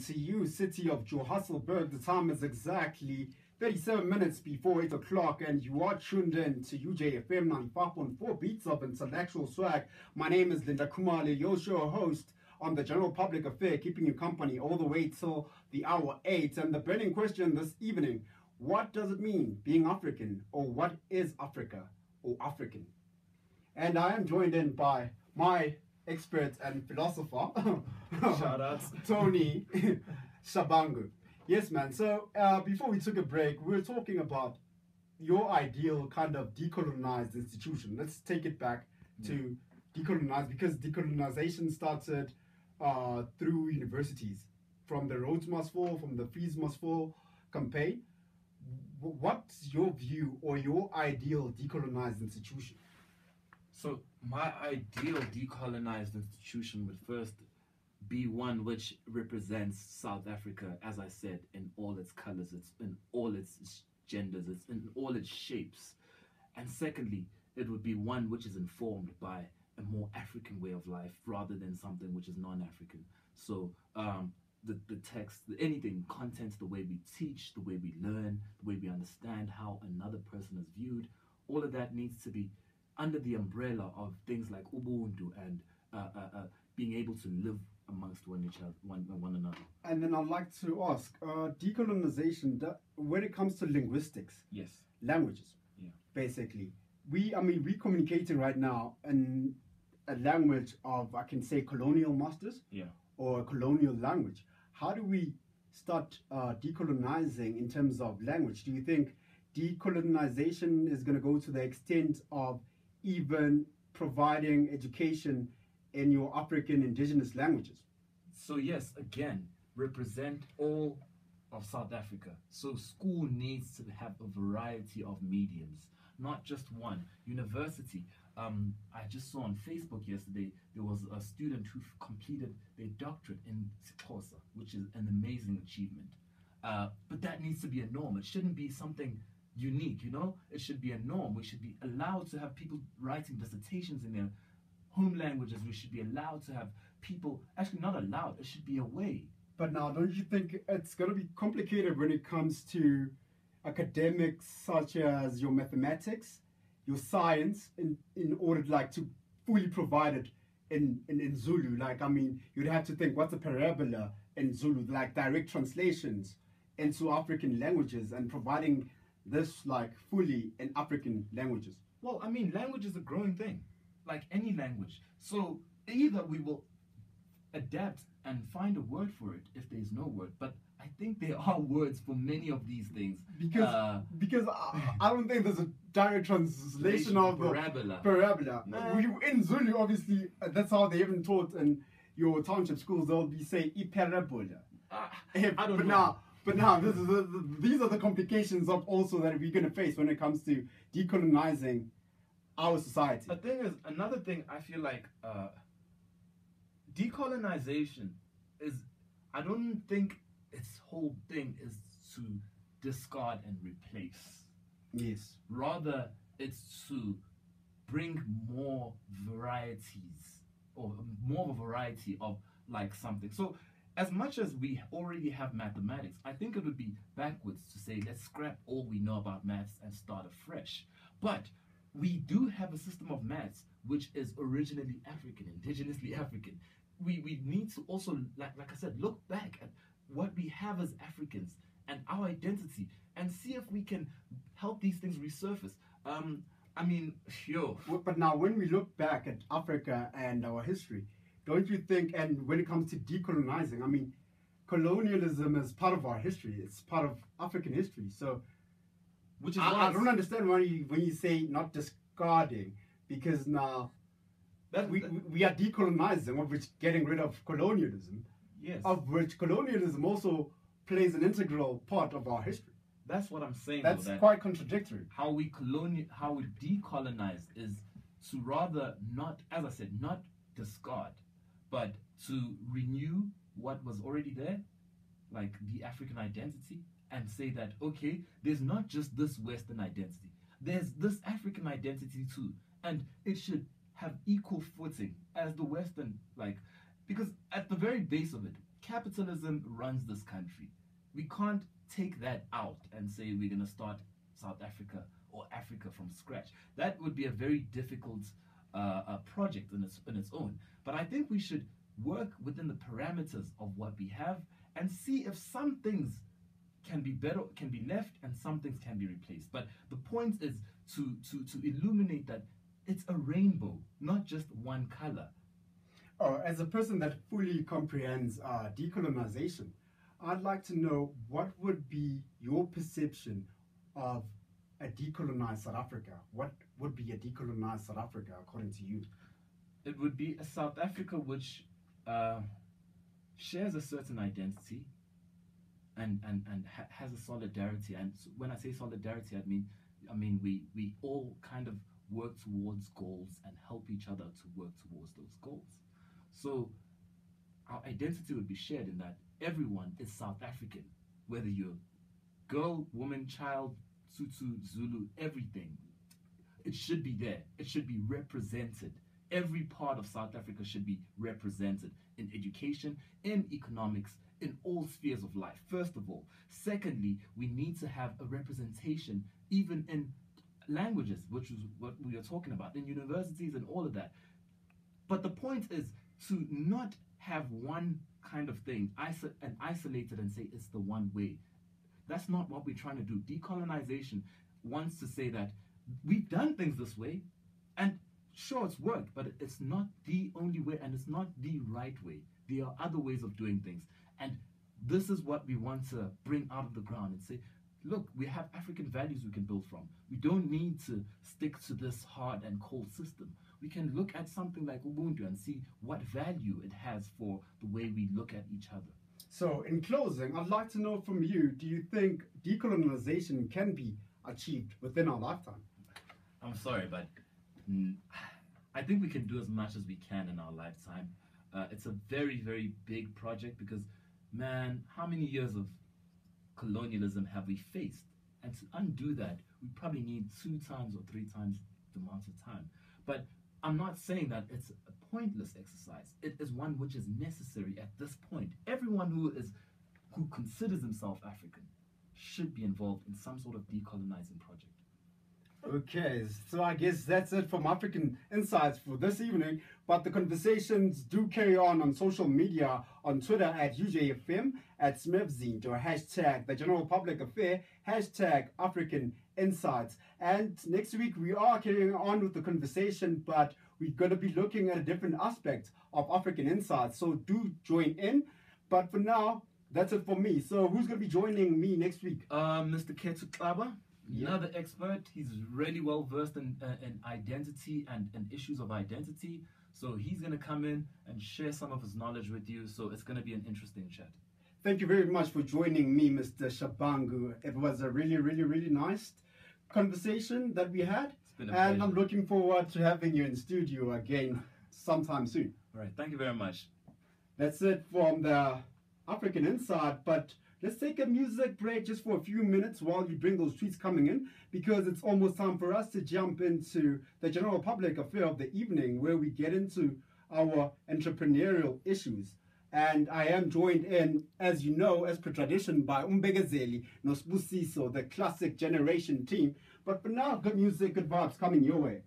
To you, city of Johannesburg. The time is exactly 37 minutes before 8 o'clock, and you are tuned in to UJFM 95.4 beats of intellectual swag. My name is Linda Khumalo, your show host on the General Public Affair, keeping you company all the way till the hour 8. And the burning question this evening: what does it mean being African, or what is Africa or African? And I am joined in by my expert and philosopher, shout out Tony Shabangu. Yes, man. So before we took a break, we were talking about your ideal kind of decolonized institution. Let's take it back to decolonize, because decolonization started through universities, from the Rhodes Must Fall, from the Fees Must Fall campaign. What's your view or your ideal decolonized institution? So my ideal decolonized institution would first be one which represents South Africa, as I said, in all its colors, it's in all its genders, it's in all its shapes. And secondly, it would be one which is informed by a more African way of life rather than something which is non-African. So the text, anything, content, the way we teach, the way we learn, the way we understand how another person is viewed, all of that needs to be under the umbrella of things like Ubuntu and being able to live amongst one another. And then I'd like to ask, decolonization, when it comes to linguistics, yes, languages, basically, we're communicating right now in a language of, I can say, colonial masters, or a colonial language. How do we start decolonizing in terms of language? Do you think decolonization is going to go to the extent of even providing education in your African indigenous languages? So yes, again, represent all of South Africa. So school needs to have a variety of mediums, not just one. University, I just saw on Facebook yesterday, there was a student who completed their doctorate in Xhosa, which is an amazing achievement. But that needs to be a norm. It shouldn't be something unique, you know? It should be a norm. We should be allowed to have people writing dissertations in their home languages. We should be allowed to have people, actually not allowed, it should be a way. But now, don't you think it's going to be complicated when it comes to academics such as your mathematics, your science, in order to fully provide it in Zulu? You'd have to think, what's a parabola in Zulu, like direct translations into African languages and providing this fully in African languages. Well, language is a growing thing, like any language. So either we will adapt and find a word for it if there's no word, but I think there are words for many of these things. Because I don't think there's a direct translation of parabola. In Zulu, obviously, that's how they even taught in your township schools. They'll be saying iparabola. I don't know. But now, these are the complications of also that we're going to face when it comes to decolonizing our society. The thing is, another thing I feel like decolonization is, I don't think its whole thing is to discard and replace. Yes. Rather, it's to bring more varieties, or more of a variety of something. So as much as we already have mathematics, I think it would be backwards to say, let's scrap all we know about maths and start afresh. But we do have a system of maths which is originally African, indigenously African. We need to also, like I said, look back at what we have as Africans and our identity and see if we can help these things resurface. But now, when we look back at Africa and our history, don't you think, and when it comes to decolonizing, colonialism is part of our history. It's part of African history. So, which is I don't understand when you say not discarding, because now we are decolonizing, of which getting rid of colonialism. Yes. Of which colonialism also plays an integral part of our history. That's what I'm saying. That's quite contradictory. How we decolonize is to rather not, as I said, not discard, but to renew what was already there, like the African identity, and say that, okay, there's not just this Western identity, there's this African identity too, and it should have equal footing as the Western, because at the very base of it, capitalism runs this country. We can't take that out and say we're going to start South Africa or Africa from scratch. That would be a very difficult project in its own. But I think we should work within the parameters of what we have and see if some things can be better, can be left, and some things can be replaced. But the point is to illuminate that it's a rainbow, not just one color. As a person that fully comprehends decolonization, I'd like to know what would be your perception of a decolonized South Africa? What would be a decolonized South Africa according to you? It would be a South Africa which shares a certain identity and has a solidarity. And when I say solidarity, I mean we all kind of work towards goals and help each other to work towards those goals. So our identity would be shared in that everyone is South African, whether you're girl, woman, child, Tutu, Zulu, everything. It should be there. It should be represented. Every part of South Africa should be represented in education, in economics, in all spheres of life, first of all. Secondly, we need to have a representation even in languages, which is what we are talking about, in universities and all of that. But the point is to not have one kind of thing and isolate it and say it's the one way. That's not what we're trying to do. Decolonization wants to say that we've done things this way, and sure, it's worked, but it's not the only way, and it's not the right way. There are other ways of doing things. And this is what we want to bring out of the ground and say, look, we have African values we can build from. We don't need to stick to this hard and cold system. We can look at something like Ubuntu and see what value it has for the way we look at each other. So in closing, I'd like to know from you, do you think decolonization can be achieved within our lifetime? I'm sorry, but I think we can do as much as we can in our lifetime. It's a very, very big project because, man, how many years of colonialism have we faced? And to undo that, we probably need 2 times or 3 times the amount of time. But I'm not saying that it's a pointless exercise. It is one which is necessary at this point. Everyone who considers himself African should be involved in some sort of decolonizing project. Okay, so I guess that's it from African Insights for this evening. But the conversations do carry on social media, on Twitter at UJFM, at Smevzint, or hashtag The General Public Affair, hashtag African Insights. And next week we are carrying on with the conversation, but we're going to be looking at a different aspect of African Insights. So do join in. But for now, that's it for me. So who's going to be joining me next week? Mr. Ketu Klaba. Another expert. He's really well versed in identity and issues of identity. So he's going to come in and share some of his knowledge with you. So it's going to be an interesting chat. Thank you very much for joining me, Mr. Shabangu. It was a really, really, really nice conversation that we had. It's been a and pleasure. I'm looking forward to having you in studio again sometime soon. All right. Thank you very much. That's it from the African Insight. But let's take a music break just for a few minutes while you bring those tweets coming in, because it's almost time for us to jump into the general public affair of the evening, where we get into our entrepreneurial issues. And I am joined in, as you know, as per tradition, by Umbegazeli, Nosbusiso, the classic generation team. But for now, good music, good vibes coming your way.